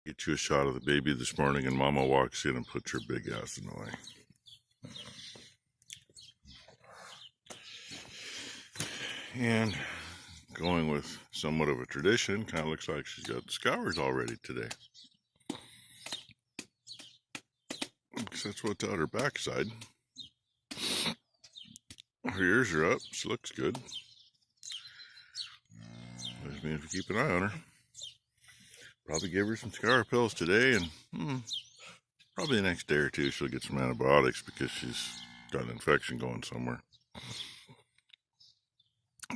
Get you a shot of the baby this morning, and Mama walks in and puts her big ass in the way. And going with somewhat of a tradition, kind of looks like she's got the scours already today. That's what's out her backside. Her ears are up. She looks good. Which means we keep an eye on her. Probably give her some scour pills today, and probably the next day or two she'll get some antibiotics because she's got an infection going somewhere.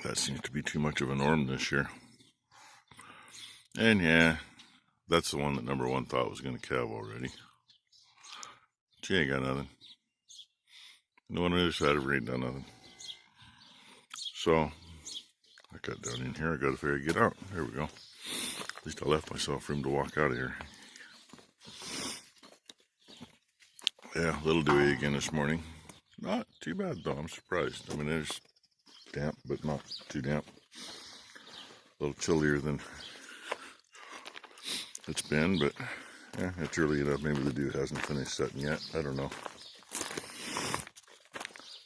That seems to be too much of a norm this year. And yeah, that's the one that number one thought was going to calve already. She ain't got nothing. No one on the other side of her ain't done nothing. So, I got down in here. I got to figure get out. There we go. At least I left myself room to walk out of here. Yeah, a little dewy again this morning. Not too bad though. I'm surprised. I mean, it's damp, but not too damp. A little chillier than it's been, but yeah, it's early enough. Maybe the dew hasn't finished setting yet. I don't know.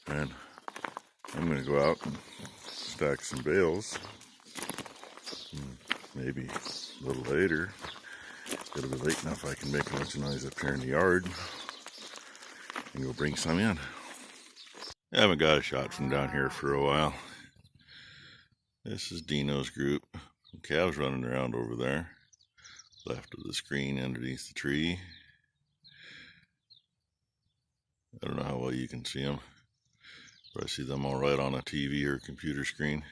And I'm going to go out and stack some bales. Maybe a little later. It'll be late enough I can make a bunch of noise up here in the yard and go bring some in. I haven't got a shot from down here for a while. This is Dino's group. Calves running around over there. Left of the screen underneath the tree. I don't know how well you can see them. But I see them all right on a TV or computer screen.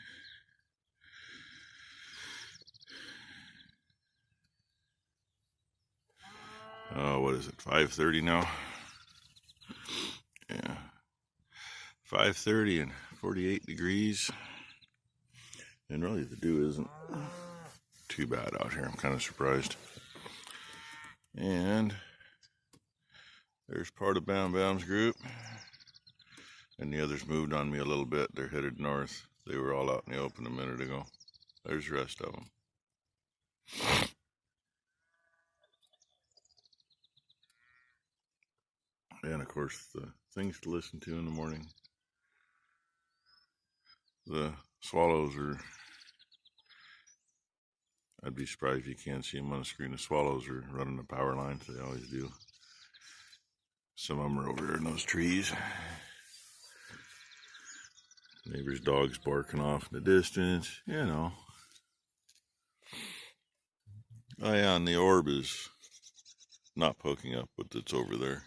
Oh, what is it, 5:30 now? Yeah. 5:30 and 48 degrees. And really the dew isn't too bad out here. I'm kind of surprised. And there's part of Bam Bam's group. And the others moved on me a little bit. They're headed north. They were all out in the open a minute ago. There's the rest of them. And of course, the things to listen to in the morning. The swallows are, I'd be surprised if you can't see them on the screen. The swallows are running the power lines. They always do. Some of them are over there in those trees. Neighbor's dog's barking off in the distance, you know. Oh yeah, and the orb is not poking up, but it's over there.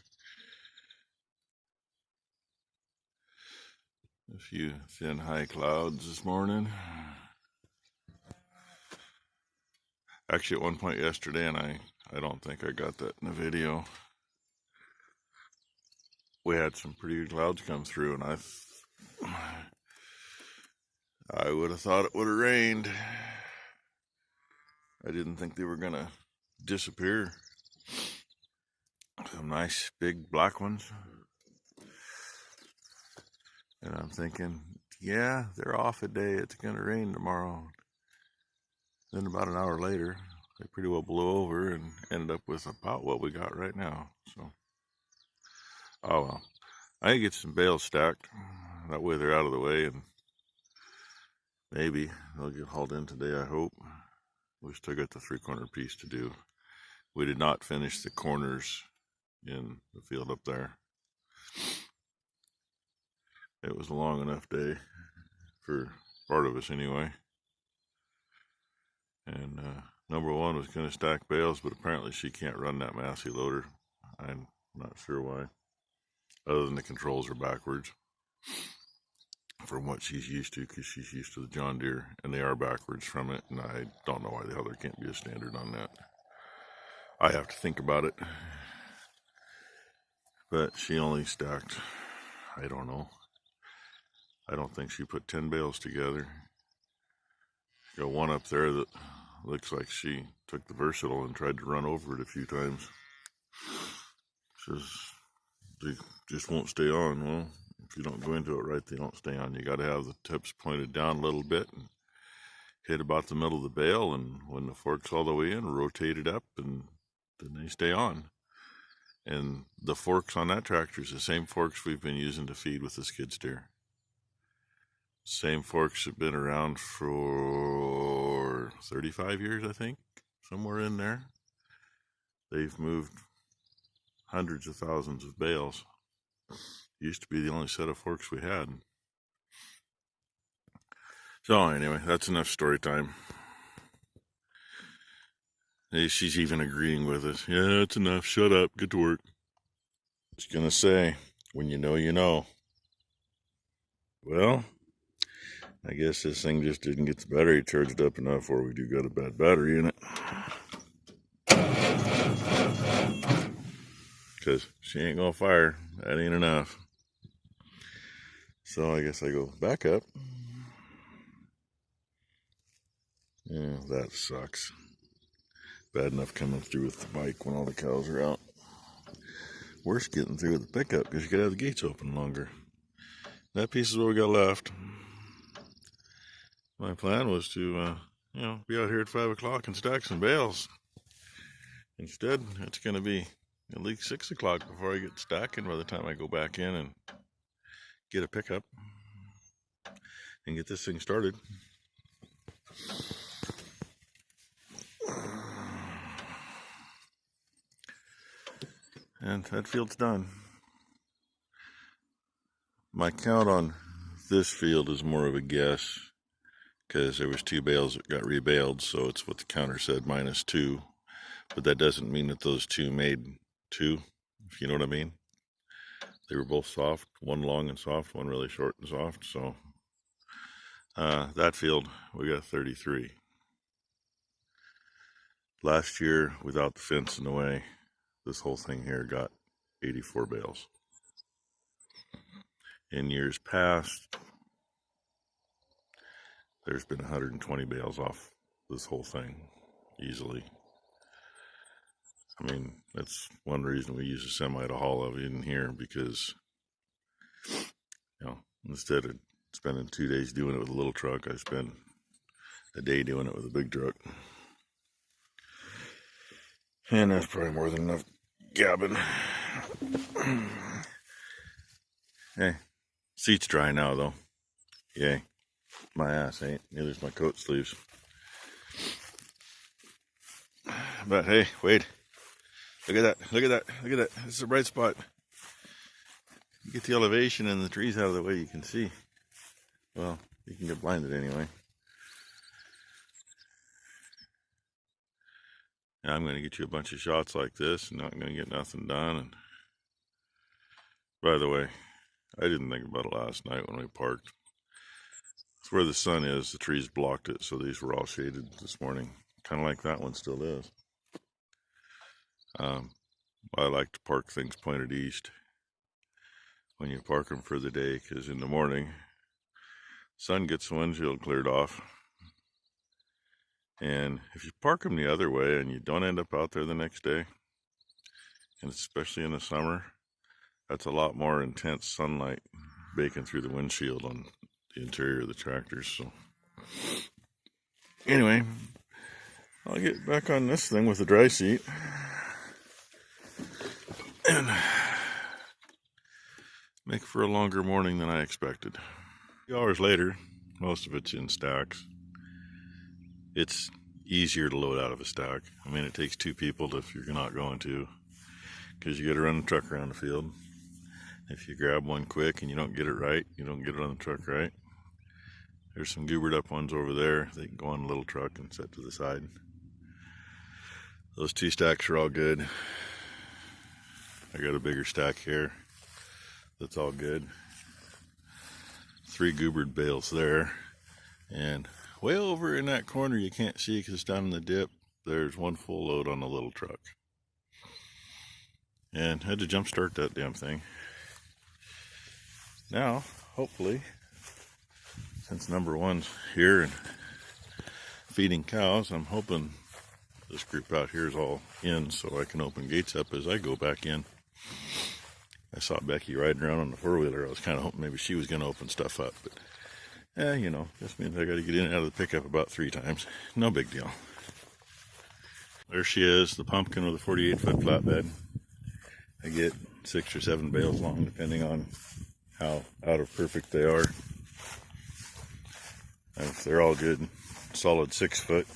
A few thin high clouds this morning. Actually, at one point yesterday, and I don't think I got that in the video, we had some pretty good clouds come through, and I would have thought it would have rained. I didn't think they were gonna disappear. Some nice big black ones. And I'm thinking, yeah, they're off a day. It's gonna rain tomorrow. Then about an hour later, they pretty well blew over and ended up with about what we got right now. So, oh well. I can get some bales stacked. That way they're out of the way, and maybe they'll get hauled in today, I hope. We still got the 3-corner piece to do. We did not finish the corners in the field up there. It was a long enough day for part of us anyway. And number one was going to stack bales, but apparently she can't run that Massey loader. I'm not sure why. Other than the controls are backwards from what she's used to, because she's used to the John Deere, and they are backwards from it, and I don't know why the hell there can't be a standard on that. I have to think about it. But she only stacked, I don't know. I don't think she put 10 bales together. Got one up there that looks like she took the versatile and tried to run over it a few times. Says they just won't stay on. Well, if you don't go into it right, they don't stay on. You got to have the tips pointed down a little bit and hit about the middle of the bale, and when the fork's all the way in, rotate it up and then they stay on. And the forks on that tractor is the same forks we've been using to feed with the skid steer. Same forks have been around for 35 years, I think, somewhere in there. They've moved hundreds of thousands of bales. Used to be the only set of forks we had. So anyway, that's enough story time. Hey, she's even agreeing with us. Yeah, it's enough. Shut up. Get to work. Just gonna say, when you know, you know. Well, I guess this thing just didn't get the battery charged up enough, or we do got a bad battery in it. Because she ain't gonna fire. That ain't enough. So I guess I go back up. Yeah, that sucks. Bad enough coming through with the bike when all the cows are out. Worse getting through with the pickup because you gotta have the gates open longer. That piece is what we got left. My plan was to, be out here at 5 o'clock and stack some bales. Instead, it's gonna be at least 6 o'clock before I get stacking by the time I go back in and get a pickup and get this thing started. And that field's done. My count on this field is more of a guess because there was 2 bales that got rebaled, so it's what the counter said, -2. But that doesn't mean that those 2 made 2, if you know what I mean. They were both soft, one long and soft, one really short and soft. So that field, we got 33. Last year, without the fence in the way, this whole thing here got 84 bales. In years past, there's been 120 bales off this whole thing, easily. I mean, that's one reason we use a semi to haul of it in here, because, instead of spending 2 days doing it with a little truck, I spend a day doing it with a big truck. And that's probably more than enough gabbing. Hey, seat's dry now, though. Yay. My ass ain't. Neither's my coat sleeves. But hey, wait. Look at that. Look at that. Look at that. This is a bright spot. You get the elevation and the trees out of the way, you can see. Well, you can get blinded anyway. Now I'm going to get you a bunch of shots like this, and not going to get nothing done. And by the way, I didn't think about it last night when we parked. It's where the sun is. The trees blocked it, so these were all shaded this morning. Kind of like that one still is. I like to park things pointed east when you park them for the day, because in the morning, sun gets the windshield cleared off. And if you park them the other way and you don't end up out there the next day, and especially in the summer, that's a lot more intense sunlight baking through the windshield on the interior of the tractors. So anyway, I'll get back on this thing with the dry seat. And make for a longer morning than I expected. A few hours later, most of it's in stacks. It's easier to load out of a stack. I mean, it takes 2 people if you're not going to, because you got to run the truck around the field. If you grab one quick and you don't get it right, you don't get it on the truck right. There's some goobered up ones over there. They can go on a little truck and set to the side. Those 2 stacks are all good. I got a bigger stack here that's all good. 3 goobered bales there. And way over in that corner, you can't see because it's down in the dip, there's 1 full load on the little truck. And had to jump start that damn thing. Now, hopefully, since number 1's here and feeding cows, I'm hoping this group out here is all in so I can open gates up as I go back in. I saw Becky riding around on the 4-wheeler. I was kind of hoping maybe she was going to open stuff up, but this means I got to get in and out of the pickup about 3 times. No big deal. There she is, the pumpkin with a 48-foot flatbed. I get 6 or 7 bales long, depending on how out of perfect they are. And if they're all good, solid 6 foot,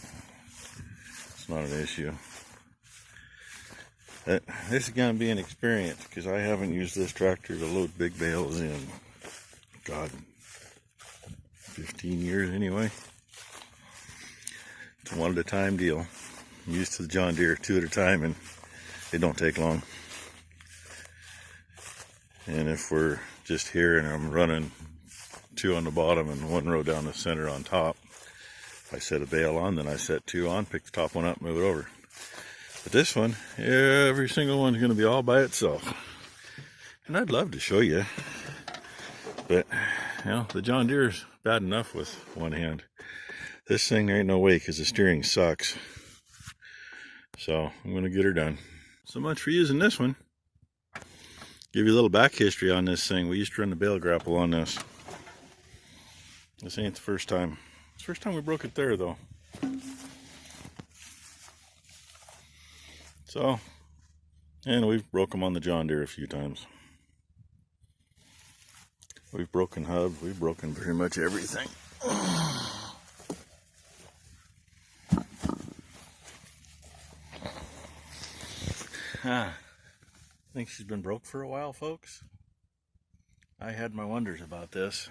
it's not an issue. This is going to be an experience because I haven't used this tractor to load big bales in, God, 15 years anyway. It's a one at a time deal. I'm used to the John Deere 2 at a time, and they don't take long. And if we're just here and I'm running 2 on the bottom and 1 row down the center on top, if I set a bale on, then I set 2 on, pick the top one up, move it over. But this one, every single one's going to be all by itself. And I'd love to show you, but you know, the John Deere's bad enough with one hand. This thing, there ain't no way, because the steering sucks. So I'm going to get her done. So much for using this one. Give you a little back history on this thing. We used to run the bale grapple on this. This ain't the first time. It's the first time we broke it there, though. So, and we've broke them on the John Deere a few times. We've broken hubs. We've broken pretty much everything. I think she's been broke for a while, folks. I had my wonders about this.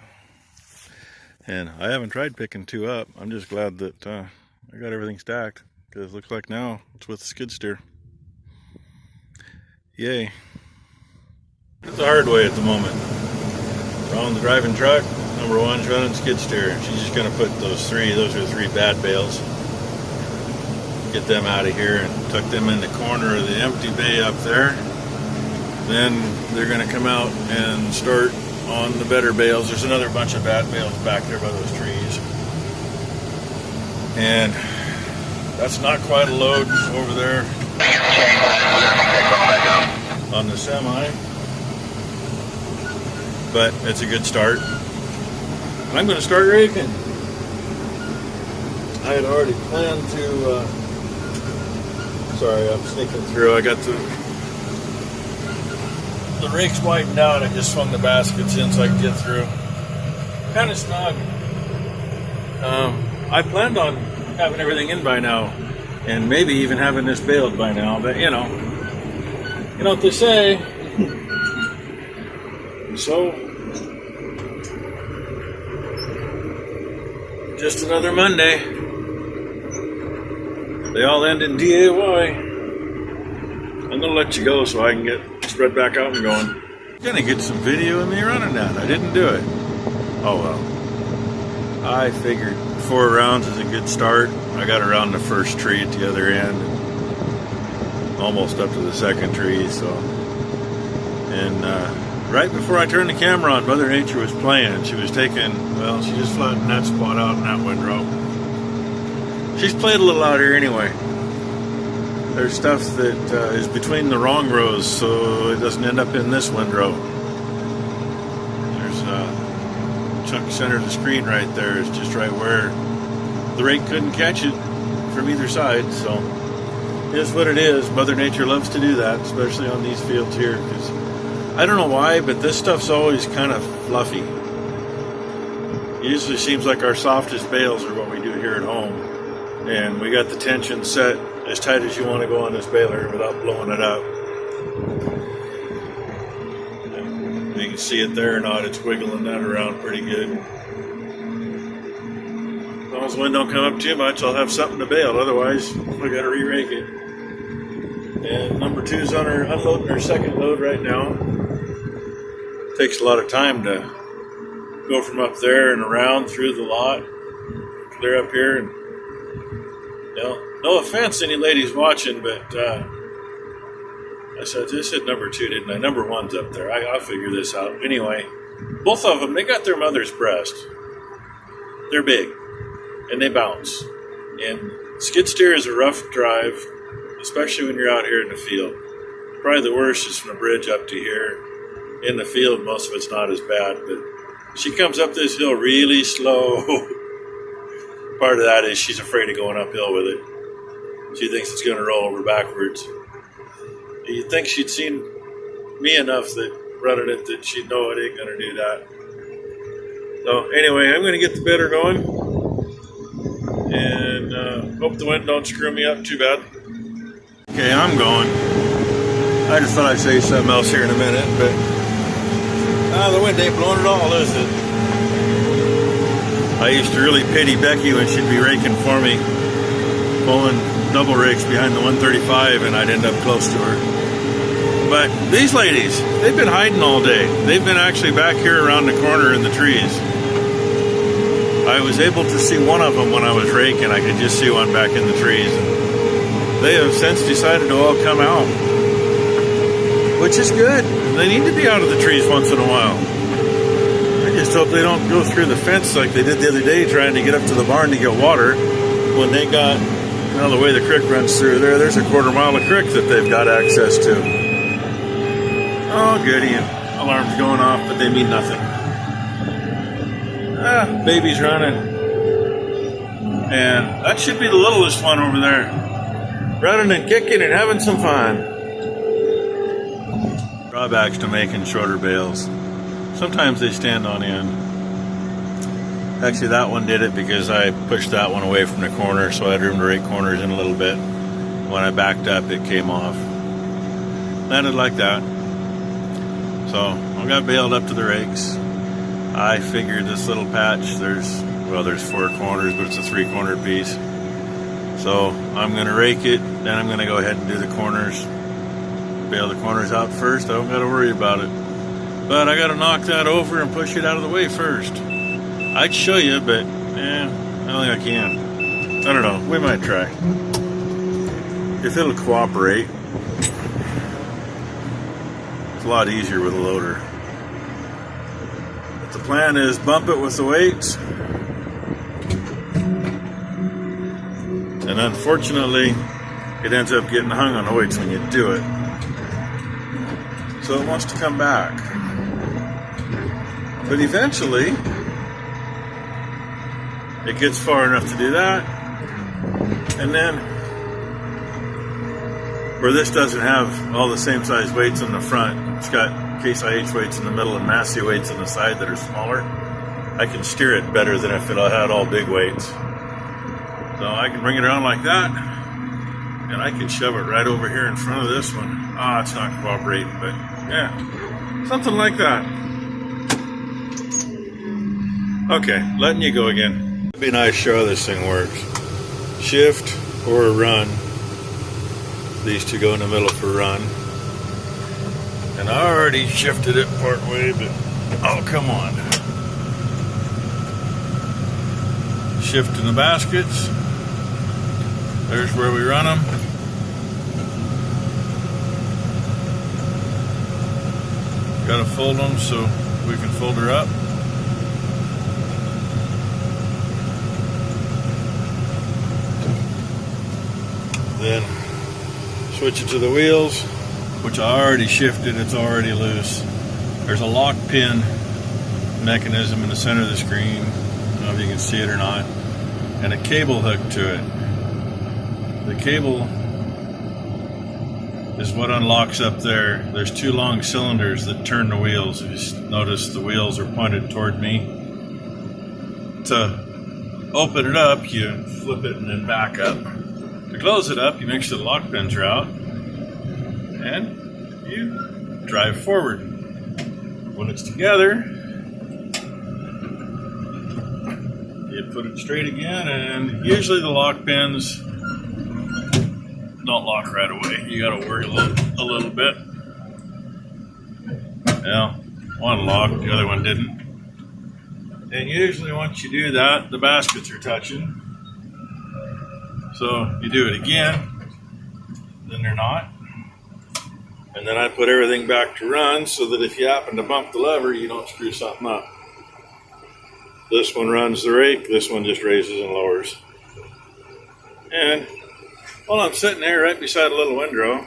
And I haven't tried picking 2 up. I'm just glad that I got everything stacked, because it looks like now it's with the skid steer. Yay. It's the hard way at the moment. Ron's driving truck. Number 1's running skid steer. She's just going to put those are 3 bad bales. Get them out of here and tuck them in the corner of the empty bay up there. Then they're going to come out and start on the better bales. There's another bunch of bad bales back there by those trees. And that's not quite a load over there on the semi. But it's a good start. I'm going to start raking. I had already planned to... sorry, I'm sneaking through. I got the rake's widened out. I just swung the baskets in so I can get through. Kind of snug. I planned on having everything in by now, and maybe even having this baled by now. But you know what they say. So, just another Monday. They all end in DAY. I'm gonna let you go so I can get spread back out and going. Gonna get some video of me running that. I didn't do it. Oh well. I figured 4 rounds is a good start. I got around the first tree at the other end, and almost up to the second tree. So, and right before I turned the camera on, Mother Nature was playing. She was taking, well, she just flattened that spot out in that windrow. She's played a little out here anyway. There's stuff that is between the wrong rows, so it doesn't end up in this windrow. There's a chunk center of the screen right there. Is just right where the rake couldn't catch it from either side. So it is what it is. Mother Nature loves to do that, especially on these fields here. Because I don't know why, but this stuff's always kind of fluffy. It usually seems like our softest bales are what we do here at home. And we got the tension set as tight as you want to go on this baler without blowing it up. And you can see it there or not, it's wiggling that around pretty good. As long as the wind don't come up too much, I'll have something to bale. Otherwise, we got to re-rake it. And number 2's on her unloading her second load right now. Takes a lot of time to go from up there and around through the lot, clear up here, and no offense to any ladies watching, but I said number 2, didn't I? Number 1's up there. I'll figure this out. Anyway, both of them, they got their mother's breast. They're big, and they bounce. And skid steer is a rough drive, especially when you're out here in the field. Probably the worst is from the bridge up to here. In the field, most of it's not as bad, but she comes up this hill really slow. Part of that is she's afraid of going uphill with it. She thinks it's going to roll over backwards. You'd think she'd seen me enough that running it that she'd know it ain't going to do that. So anyway, I'm going to get the bidder going, and hope the wind don't screw me up too bad. Okay, I'm going. I just thought I'd say something else here in a minute, but the wind ain't blowing at all, is it? I used to really pity Becky when she'd be raking for me, pulling double rakes behind the 135, and I'd end up close to her. But these ladies, they've been hiding all day. They've been actually back here around the corner in the trees. I was able to see one of them when I was raking. I could just see one back in the trees. They have since decided to all come out, which is good. They need to be out of the trees once in a while. I just hope they don't go through the fence like they did the other day trying to get up to the barn to get water when they got, well, the way the creek runs through there, there's a quarter mile of creek that they've got access to. Oh, goody. Alarm's going off, but they mean nothing. Baby's running. And that should be the littlest one over there. Running and kicking and having some fun. Drawbacks to making shorter bales. Sometimes they stand on end. Actually, that one did it because I pushed that one away from the corner, so I had room to rake corners in a little bit. When I backed up, it came off. Landed like that. So I got bailed up to the rakes. I figured this little patch, there's 4 corners, but it's a 3-corner piece. So I'm gonna rake it, then I'm gonna go ahead and do the corners. Bail the corners out first, I don't gotta worry about it. But I gotta knock that over and push it out of the way first. I'd show you, but I don't think I can. I don't know, we might try. If it'll cooperate. It's a lot easier with a loader. But the plan is bump it with the weights. And unfortunately, it ends up getting hung on the weights when you do it. So it wants to come back. But eventually, it gets far enough to do that. And then, where this doesn't have all the same size weights in the front, it's got Case IH weights in the middle and Massey weights on the side that are smaller. I can steer it better than if it had all big weights. So I can bring it around like that, and I can shove it right over here in front of this one. It's not cooperating, but yeah, something like that. Okay, letting you go again. It'd be nice to show how this thing works. Shift or run. These two go in the middle for run. And I already shifted it part way, but oh, come on. Shifting the baskets. There's where we run them. Gotta fold them so we can fold her up. Then switch it to the wheels, which I already shifted, it's already loose. There's a lock pin mechanism in the center of the screen. I don't know if you can see it or not. And a cable hooked to it. The cable is what unlocks up there. There's 2 long cylinders that turn the wheels. If you notice, the wheels are pointed toward me. To open it up, you flip it and then back up. To close it up, you make sure the lock pins are out and you drive forward. When it's together, you put it straight again, and usually the lock pins don't lock right away. You gotta worry a little bit. Now, one locked, the other one didn't. And usually once you do that, the baskets are touching. So you do it again, then they're not. And then I put everything back to run so that if you happen to bump the lever, you don't screw something up. This one runs the rake, this one just raises and lowers. And while I'm sitting there right beside a little windrow,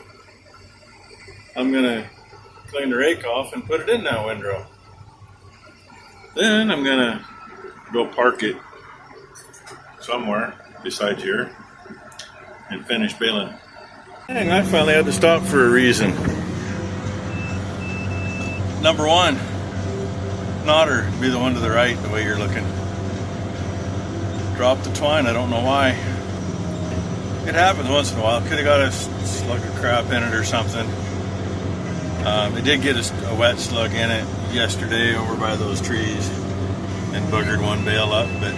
I'm gonna clean the rake off and put it in that windrow. Then I'm gonna go park it somewhere beside here. and finish baling. Dang, I finally had to stop for a reason. Number one, nodder would be the one to the right, the way you're looking. Dropped the twine, I don't know why. It happens once in a while. Could have got a slug of crap in it or something. It did get a wet slug in it yesterday over by those trees and boogered one bale up, but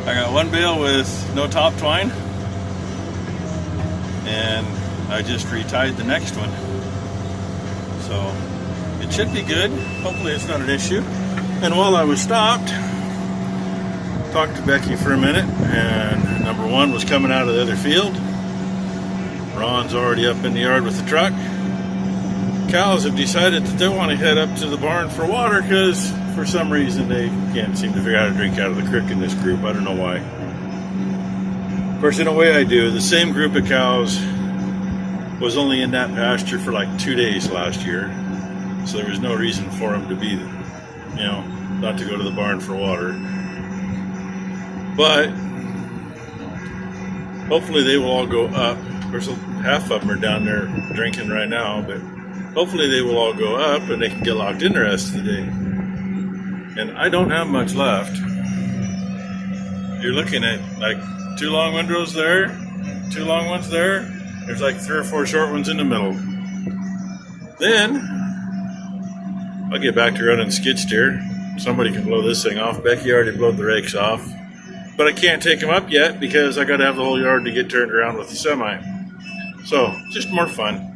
I got one bale with no top twine, and I just retied the next one. So it should be good. Hopefully it's not an issue. And while I was stopped, talked to Becky for a minute, and number one was coming out of the other field. Ron's already up in the yard with the truck. Cows have decided that they want to head up to the barn for water because for some reason they can't seem to figure out how to drink out of the creek in this group. I don't know why. Of course, in a way I do. The same group of cows was only in that pasture for like 2 days last year. So there was no reason for them to be, not to go to the barn for water. But hopefully they will all go up. Of course, half of them are down there drinking right now, but hopefully they will all go up and they can get locked in the rest of the day. And I don't have much left. You're looking at like 2 long windrows there, 2 long ones there. There's like 3 or 4 short ones in the middle. Then I'll get back to running skid steer. Somebody can blow this thing off. Becky already blowed the rakes off. But I can't take them up yet because I got to have the whole yard to get turned around with the semi. So, just more fun.